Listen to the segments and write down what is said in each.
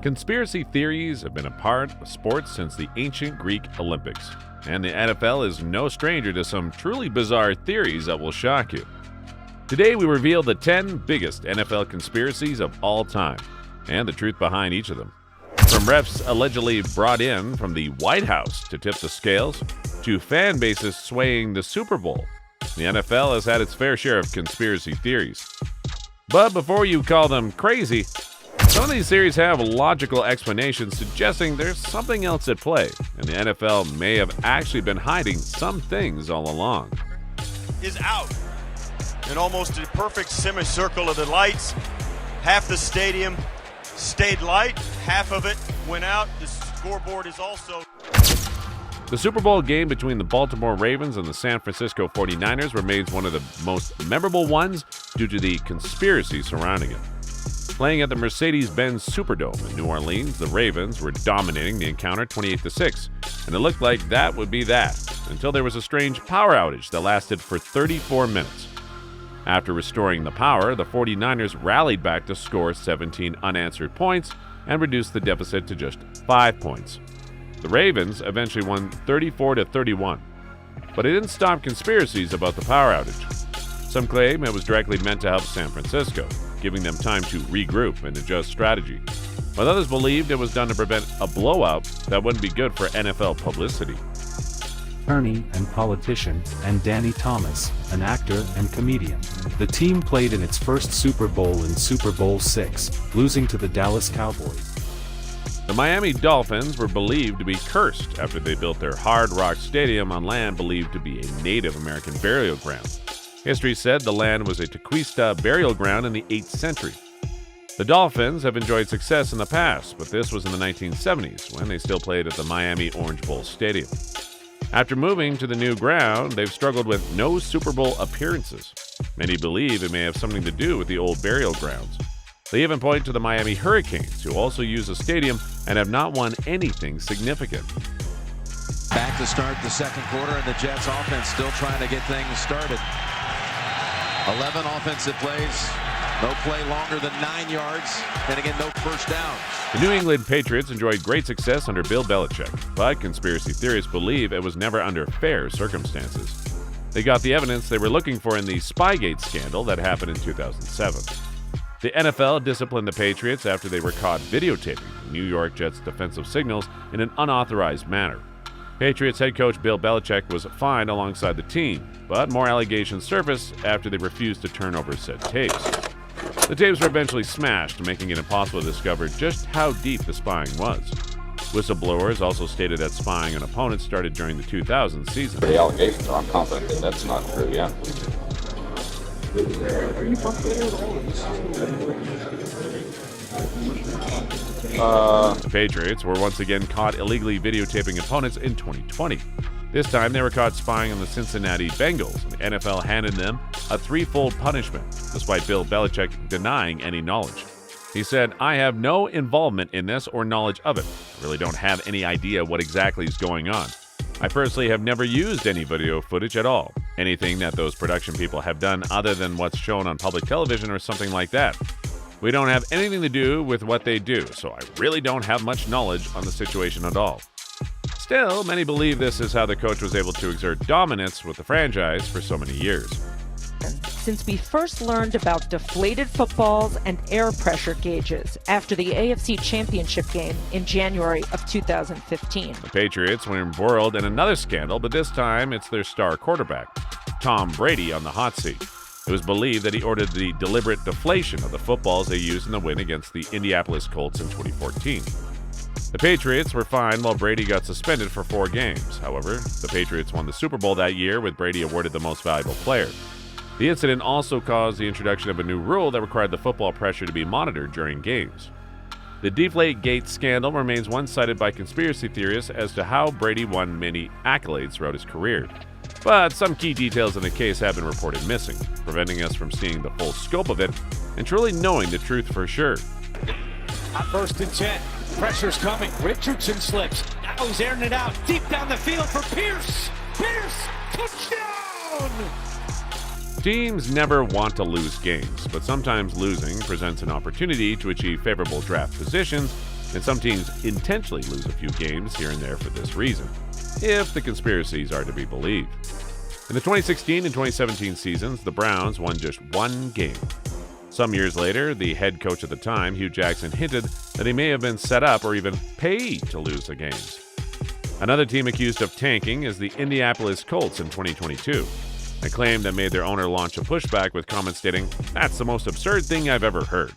Conspiracy theories have been a part of sports since the ancient Greek Olympics, and the NFL is no stranger to some truly bizarre theories that will shock you. Today we reveal the 10 biggest NFL conspiracies of all time, and the truth behind each of them. From refs allegedly brought in from the White House to tip the scales, to fan bases swaying the Super Bowl, the NFL has had its fair share of conspiracy theories. But before you call them crazy, some of these theories have logical explanations suggesting there's something else at play, and the NFL may have actually been hiding some things all along. Is out in almost a perfect semicircle of the lights. Half the stadium stayed light, half of it went out. The scoreboard is also... The Super Bowl game between the Baltimore Ravens and the San Francisco 49ers remains one of the most memorable ones due to the conspiracy surrounding it. Playing at the Mercedes-Benz Superdome in New Orleans, the Ravens were dominating the encounter 28-6, and it looked like that would be that, until there was a strange power outage that lasted for 34 minutes. After restoring the power, the 49ers rallied back to score 17 unanswered points and reduced the deficit to just 5 points. The Ravens eventually won 34-31, but it didn't stop conspiracies about the power outage. Some claim it was directly meant to help San Francisco, giving them time to regroup and adjust strategy, while others believed it was done to prevent a blowout that wouldn't be good for NFL publicity. Attorney and politician, and Danny Thomas, an actor and comedian. The team played in its first Super Bowl in Super Bowl VI, losing to the Dallas Cowboys. The Miami Dolphins were believed to be cursed after they built their Hard Rock Stadium on land believed to be a Native American burial ground. History said the land was a Tequista burial ground in the 8th century. The Dolphins have enjoyed success in the past, but this was in the 1970s when they still played at the Miami Orange Bowl Stadium. After moving to the new ground, they've struggled with no Super Bowl appearances. Many believe it may have something to do with the old burial grounds. They even point to the Miami Hurricanes, who also use the stadium and have not won anything significant. Back to start the second quarter, and the Jets offense still trying to get things started. 11 offensive plays, no play longer than 9 yards, and again, no first down. The New England Patriots enjoyed great success under Bill Belichick, but conspiracy theorists believe it was never under fair circumstances. They got the evidence they were looking for in the Spygate scandal that happened in 2007. The NFL disciplined the Patriots after they were caught videotaping the New York Jets' defensive signals in an unauthorized manner. Patriots head coach Bill Belichick was fined alongside the team, but more allegations surfaced after they refused to turn over said tapes. The tapes were eventually smashed, making it impossible to discover just how deep the spying was. Whistleblowers also stated that spying on opponents started during the 2000 season. The allegations are, I'm confident that that's not true, yeah. The Patriots were once again caught illegally videotaping opponents in 2020. This time they were caught spying on the Cincinnati Bengals, and the NFL handed them a threefold punishment, despite Bill Belichick denying any knowledge. He said, "I have no involvement in this or knowledge of it. I really don't have any idea what exactly is going on. I personally have never used any video footage at all. Anything that those production people have done other than what's shown on public television or something like that. We don't have anything to do with what they do, so I really don't have much knowledge on the situation at all." Still, many believe this is how the coach was able to exert dominance with the franchise for so many years. Since we first learned about deflated footballs and air pressure gauges after the AFC Championship game in January of 2015. The Patriots were embroiled in another scandal, but this time it's their star quarterback, Tom Brady, on the hot seat. It was believed that he ordered the deliberate deflation of the footballs they used in the win against the Indianapolis Colts in 2014. The Patriots were fined while Brady got suspended for 4 games. However, the Patriots won the Super Bowl that year with Brady awarded the most valuable player. The incident also caused the introduction of a new rule that required the football pressure to be monitored during games. The Deflategate scandal remains one-sided by conspiracy theorists as to how Brady won many accolades throughout his career. But some key details in the case have been reported missing, preventing us from seeing the full scope of it and truly knowing the truth for sure. At 1st and 10, pressure's coming. Richardson slips. Now he's airing it out deep down the field for Pierce. Pierce, touchdown! Teams never want to lose games, but sometimes losing presents an opportunity to achieve favorable draft positions, and some teams intentionally lose a few games here and there for this reason, if the conspiracies are to be believed. In the 2016 and 2017 seasons, the Browns won just one game. Some years later, the head coach at the time, Hugh Jackson, hinted that they may have been set up or even paid to lose the games. Another team accused of tanking is the Indianapolis Colts in 2022, a claim that made their owner launch a pushback with comments stating, "That's the most absurd thing I've ever heard.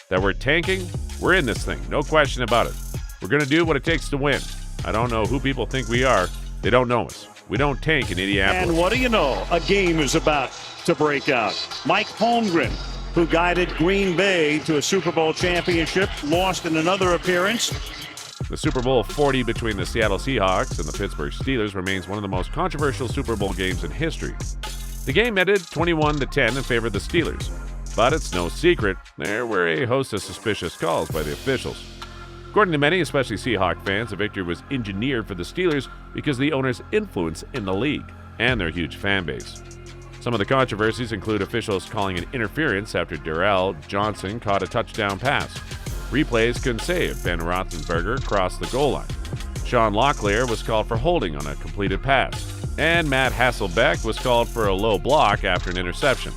That we're tanking? We're in this thing, no question about it. We're going to do what it takes to win. I don't know who people think we are. They don't know us. We don't tank in Indianapolis." And what do you know? A game is about to break out. Mike Holmgren, who guided Green Bay to a Super Bowl championship, lost in another appearance. The Super Bowl 40 between the Seattle Seahawks and the Pittsburgh Steelers remains one of the most controversial Super Bowl games in history. The game ended 21-10 in favor of the Steelers, but it's no secret there were a host of suspicious calls by the officials. According to many, especially Seahawk fans, the victory was engineered for the Steelers because of the owner's influence in the league and their huge fan base. Some of the controversies include officials calling an interference after Darrell Johnson caught a touchdown pass. Replays couldn't say if Ben Roethlisberger crossed the goal line. Sean Locklear was called for holding on a completed pass, and Matt Hasselbeck was called for a low block after an interception.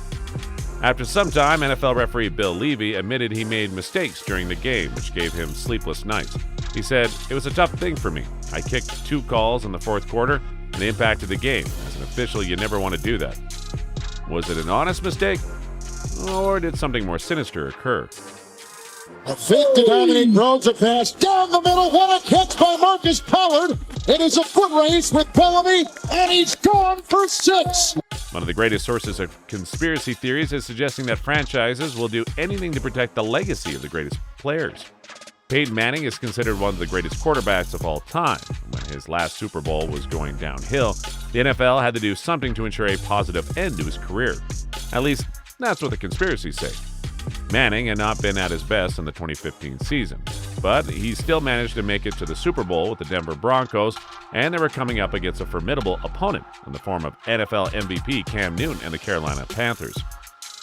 After some time, NFL referee Bill Levy admitted he made mistakes during the game, which gave him sleepless nights. He said, "It was a tough thing for me. I kicked 2 calls in the fourth quarter, and they impacted the game. As an official, you never want to do that." Was it an honest mistake, or did something more sinister occur? A fake to Dominic Rhodes, a pass down the middle. What a catch by Marcus Pollard. It is a foot race with Bellamy, and he's gone for 6. One of the greatest sources of conspiracy theories is suggesting that franchises will do anything to protect the legacy of the greatest players. Peyton Manning is considered one of the greatest quarterbacks of all time. When his last Super Bowl was going downhill, the NFL had to do something to ensure a positive end to his career. At least, that's what the conspiracies say. Manning had not been at his best in the 2015 season, but he still managed to make it to the Super Bowl with the Denver Broncos, and they were coming up against a formidable opponent in the form of NFL MVP Cam Newton and the Carolina Panthers.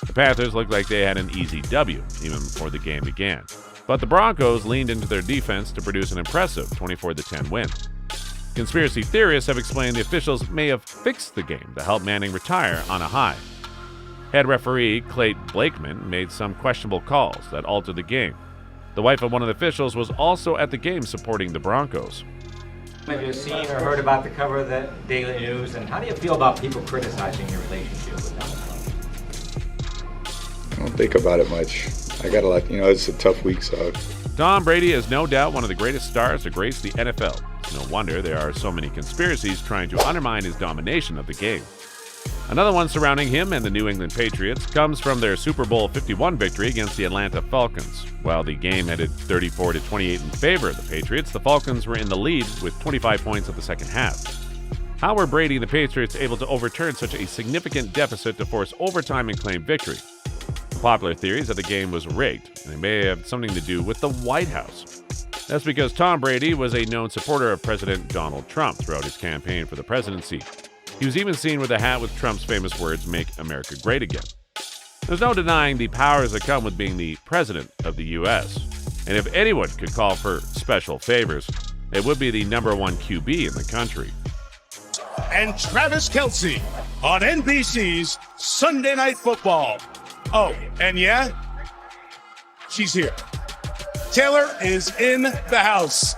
The Panthers looked like they had an easy W even before the game began, but the Broncos leaned into their defense to produce an impressive 24-10 win. Conspiracy theorists have explained the officials may have fixed the game to help Manning retire on a high. Head referee Clayton Blakeman made some questionable calls that altered the game. The wife of one of the officials was also at the game supporting the Broncos. Have you seen or heard about the cover of the Daily News, and how do you feel about people criticizing your relationship with Donald Trump? I don't think about it much. I gotta it's a tough week, so. Tom Brady is no doubt one of the greatest stars to grace the NFL. It's no wonder there are so many conspiracies trying to undermine his domination of the game. Another one surrounding him and the New England Patriots comes from their Super Bowl 51 victory against the Atlanta Falcons. While the game ended 34-28 in favor of the Patriots, the Falcons were in the lead with 25 points at the second half. How were Brady and the Patriots able to overturn such a significant deficit to force overtime and claim victory? Popular theories that the game was rigged, and it may have something to do with the White House. That's because Tom Brady was a known supporter of President Donald Trump throughout his campaign for the presidency. He was even seen with a hat with Trump's famous words, "Make America Great Again." There's no denying the powers that come with being the president of the U.S. And if anyone could call for special favors, it would be the #1 QB in the country. And Travis Kelce on NBC's Sunday Night Football. Oh, and yeah, she's here. Taylor is in the house.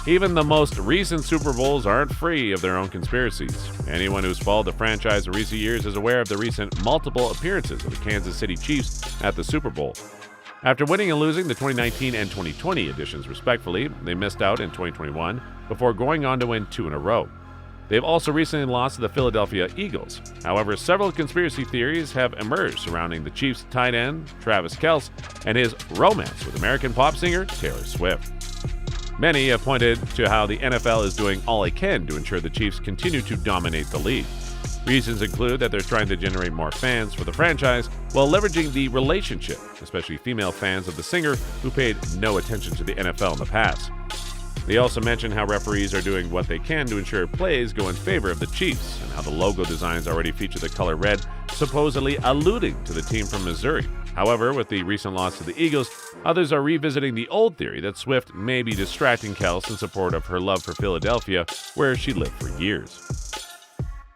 Even the most recent Super Bowls aren't free of their own conspiracies. Anyone who's followed the franchise in recent years is aware of the recent multiple appearances of the Kansas City Chiefs at the Super Bowl. After winning and losing the 2019 and 2020 editions respectively, they missed out in 2021 before going on to win 2 in a row. They've also recently lost to the Philadelphia Eagles. However, several conspiracy theories have emerged surrounding the Chiefs' tight end, Travis Kelce, and his romance with American pop singer Taylor Swift. Many have pointed to how the NFL is doing all it can to ensure the Chiefs continue to dominate the league. Reasons include that they're trying to generate more fans for the franchise while leveraging the relationship, especially female fans of the singer who paid no attention to the NFL in the past. They also mention how referees are doing what they can to ensure plays go in favor of the Chiefs, and how the logo designs already feature the color red, supposedly alluding to the team from Missouri. However, with the recent loss to the Eagles, others are revisiting the old theory that Swift may be distracting Kels in support of her love for Philadelphia, where she lived for years.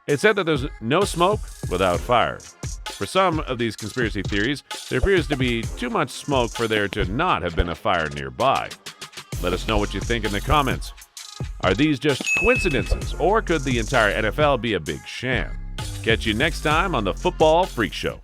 It's said that there's no smoke without fire. For some of these conspiracy theories, there appears to be too much smoke for there to not have been a fire nearby. Let us know what you think in the comments. Are these just coincidences, or could the entire NFL be a big sham? Catch you next time on the Football Freak Show.